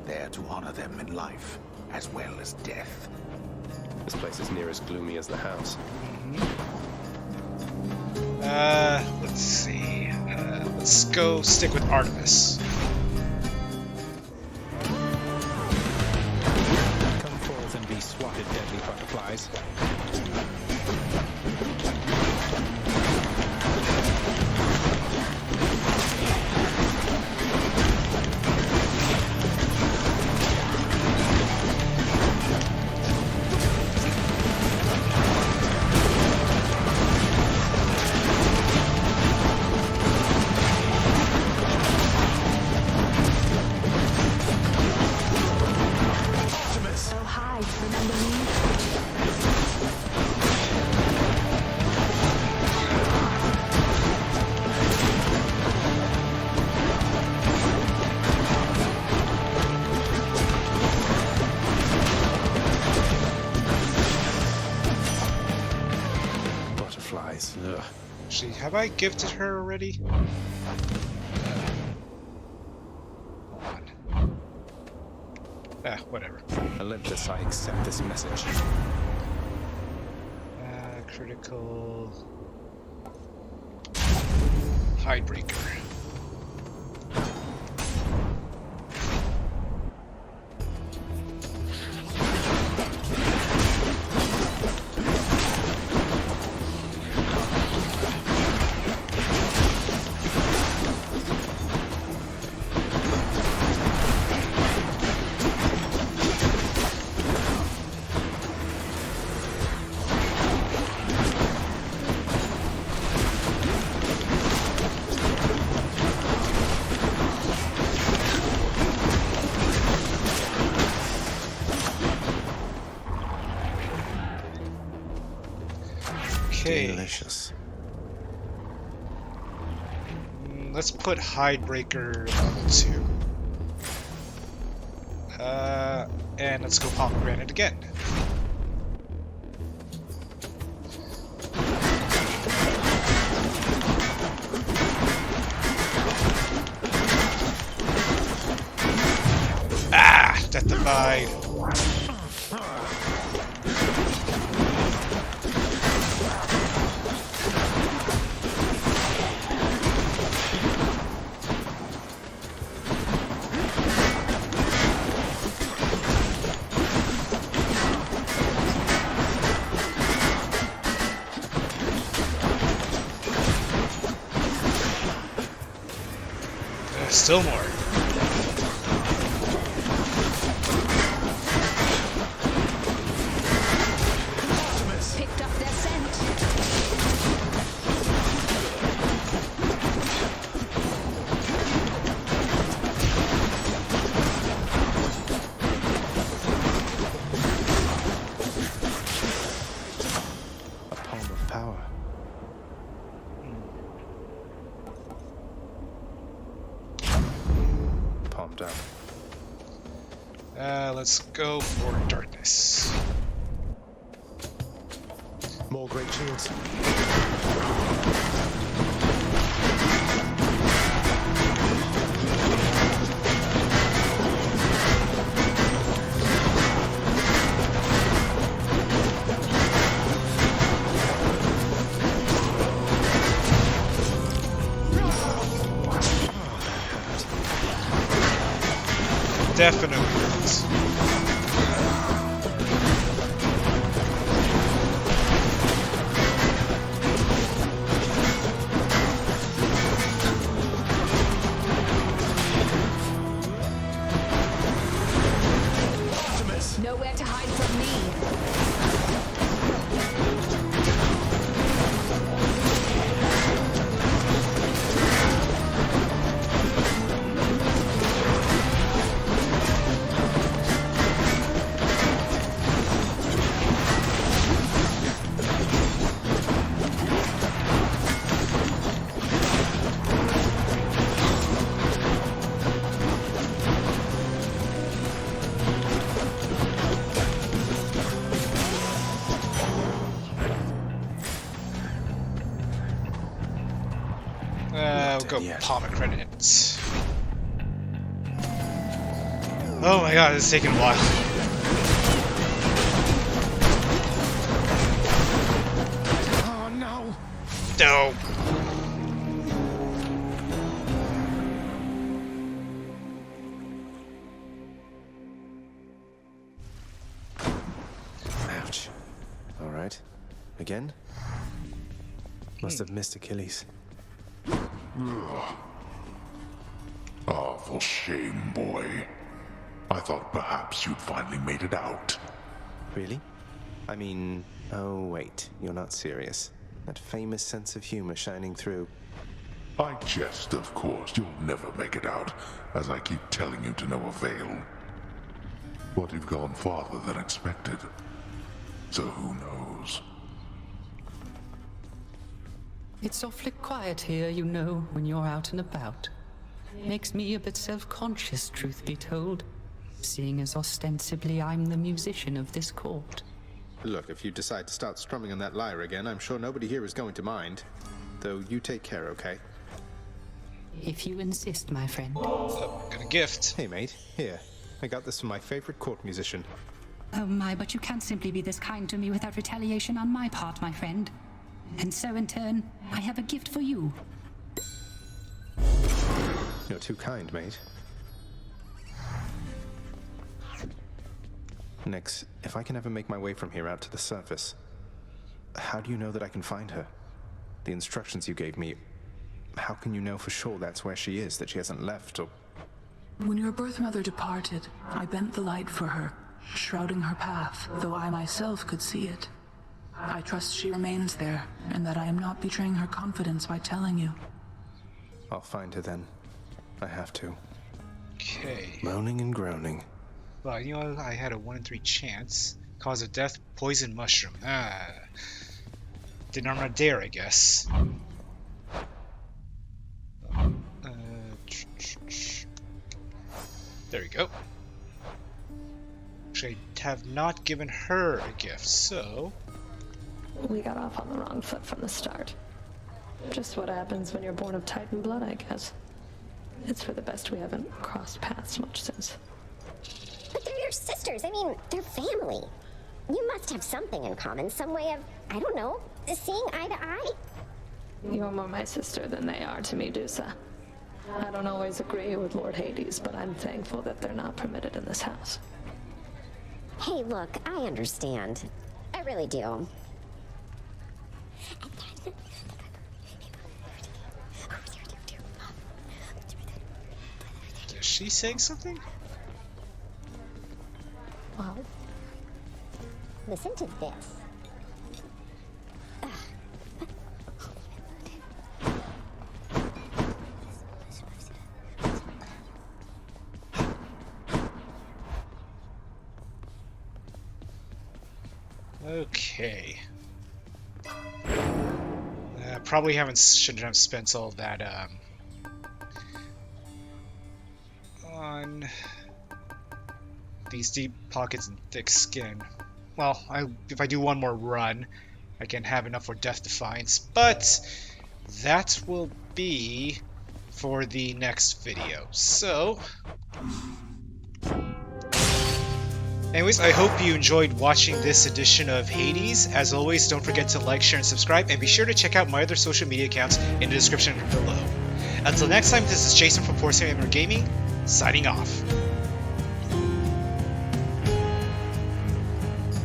Speaker 7: there to honor them in life as well as death.
Speaker 20: This place is near as gloomy as the house.
Speaker 1: Let's see. Let's go stick with Artemis.
Speaker 2: Come forth and be swatted, deadly butterflies.
Speaker 20: Ugh.
Speaker 1: Actually, have I gifted her already? Hold on. Ah, whatever.
Speaker 20: Olympus, I accept this message.
Speaker 1: Critical... Hydebreaker.
Speaker 20: Delicious.
Speaker 1: Let's put Hydebreaker level 2. And let's go Pomegranate again. Ah! Death Divide. Still more.
Speaker 4: Picked up their scent.
Speaker 20: A palm of power. Palm down.
Speaker 1: Let's go for Darkness.
Speaker 20: More great shields.
Speaker 1: Definitely hurts.
Speaker 18: time for me.
Speaker 1: We'll go pomegranate. Oh my god, this is taking a while.
Speaker 2: Oh no!
Speaker 1: No!
Speaker 20: Ouch. Alright. Again? Must have missed Achilles.
Speaker 10: Ah, for shame, boy. I thought perhaps you'd finally made it out.
Speaker 20: Really? I mean, oh wait, you're not serious. That famous sense of humor shining through.
Speaker 10: I jest, of course. You'll never make it out, as I keep telling you to no avail. But you've gone farther than expected. So who knows?
Speaker 8: It's awfully quiet here, you know, when you're out and about. Makes me a bit self-conscious, truth be told, seeing as ostensibly I'm the musician of this court.
Speaker 2: Look, if you decide to start strumming on that lyre again, I'm sure nobody here is going to mind. Though you take care, okay?
Speaker 8: If you insist, my friend.
Speaker 1: Oh, got a gift.
Speaker 2: Hey, mate. Here. I got this from my favorite court musician.
Speaker 11: Oh my, but you can't simply be this kind to me without retaliation on my part, my friend. And so, in turn, I have a gift for you.
Speaker 2: You're too kind, mate. Nix, if I can ever make my way from here out to the surface, how do you know that I can find her? The instructions you gave me, how can you know for sure that's where she is, that she hasn't left, or...
Speaker 12: When your birth mother departed, I bent the light for her, shrouding her path, though I myself could see it. I trust she remains there, and that I am not betraying her confidence by telling you.
Speaker 2: I'll find her then. I have to.
Speaker 1: Okay.
Speaker 20: Moaning and groaning.
Speaker 1: Well, you know, I had a 1 in 3 chance. Cause of death, poison mushroom. Ah. Didn't arm not dare, I guess. There we go. Actually, I have not given her a gift, so...
Speaker 17: We got off on the wrong foot from the start. Just what happens when you're born of Titan blood, I guess. It's for the best we haven't crossed paths much since.
Speaker 14: But they're your sisters. I mean, they're family. You must have something in common, some way of, I don't know, seeing eye to eye.
Speaker 17: You're more my sister than they are to me, Dusa. I don't always agree with Lord Hades, but I'm thankful that they're not permitted in this house.
Speaker 14: Hey, look, I understand. I really do.
Speaker 1: Is she saying something?
Speaker 14: Well, listen to this.
Speaker 1: Okay. Probably shouldn't have spent all that on these deep pockets and thick skin. Well, if I do one more run, I can have enough for Death Defiance, but that will be for the next video. So, anyways, I hope you enjoyed watching this edition of Hades. As always, don't forget to like, share, and subscribe, and be sure to check out my other social media accounts in the description below. Until next time, this is Jason from Force Gamer Gaming, signing off.